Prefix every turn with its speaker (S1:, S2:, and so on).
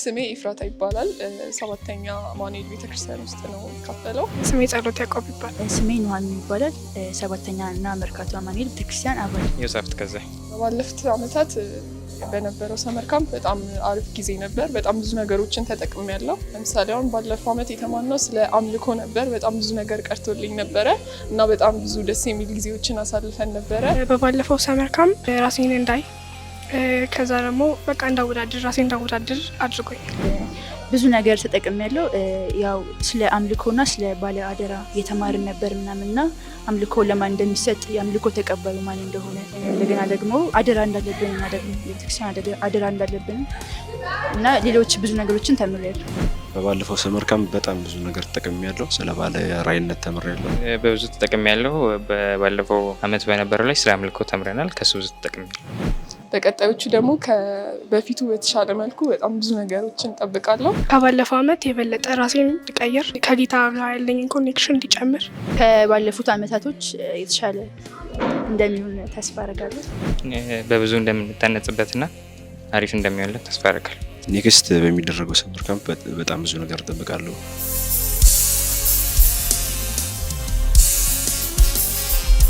S1: ስሜ ኢፍራታ ይባላል። ሰባተኛ አማኑኤል ቤተክርስቲያን ውስጥ ነው ካፈለው።
S2: ስሜ ጸሎት ያዕቆብ ይባላል።
S3: ስሜ ኑሃሚን ይባላል። ሰባተኛ እና መርካቶ አማኑኤል ቤተክርስቲያን አባል።
S4: ዮሴፍ ከዛ
S1: ባለፉት ዓመታት በነበረው ሰመር ካምፕ በጣም አሪፍ ጊዜ ነበር። በጣም ብዙ ነገሮችን ተጠቅሜያለሁ። ለምሳሌ አሁን ባለፈው ዓመት የተማርነው ስለ አምልኮ ነበር። በጣም ብዙ ነገር ቀርቶልኝ ነበረ እና በጣም ብዙ ደስ የሚል ጊዜዎችን አሳልፈን ነበረ።
S2: በባለፈው ሰመር ካምፕ ራሴን እንዳይ ከዛ ደግሞ በቃ ራሴን እንዳወዳድር አድርጎኛል።
S3: ብዙ ነገር ተጠቅሜያለሁ። ያው ስለ አምልኮና ስለ ባለ አደራ የተማርን ነበር ምናምንና አምልኮ ለማን እንደሚሰጥ የአምልኮ ተቀባዩ ማን እንደሆነ እንደገና ደግሞ አደራ እንዳለብን እና ደግሞ ቤተክርስቲያን አደራ እንዳለብን እና ሌሎች ብዙ ነገሮችን ተምሬያለሁ።
S5: በባለፈው ሰመር ካምፕ በጣም ብዙ ነገር ተጠቅሜያለሁ። ስለ ባለ ራዕይነት ተምሬያለሁ።
S4: በብዙ ተጠቅሜያለሁ። ባለፈው ዓመት በነበረው ላይ ስለ አምልኮ ተምረናል። ከሱ ብዙ ተጠቅሜያለሁ።
S1: በቀጣዮቹ ደግሞ በፊቱ በተሻለ መልኩ በጣም ብዙ ነገሮችን እንጠብቃለሁ።
S2: ከባለፈው ዓመት የበለጠ ራሴን እንድቀይር ከጌታ ጋር ያለኝን ኮኔክሽን እንዲጨምር
S3: ከባለፉት ዓመታቶች የተሻለ እንደሚሆን ተስፋ አደርጋለሁ።
S4: በብዙ እንደምንታነጽበትና አሪፍ እንደሚሆንለት ተስፋ አደርጋለሁ።
S5: ኔክስት በሚደረገው ሰመር ካምፕ በጣም ብዙ ነገር እጠብቃለሁ።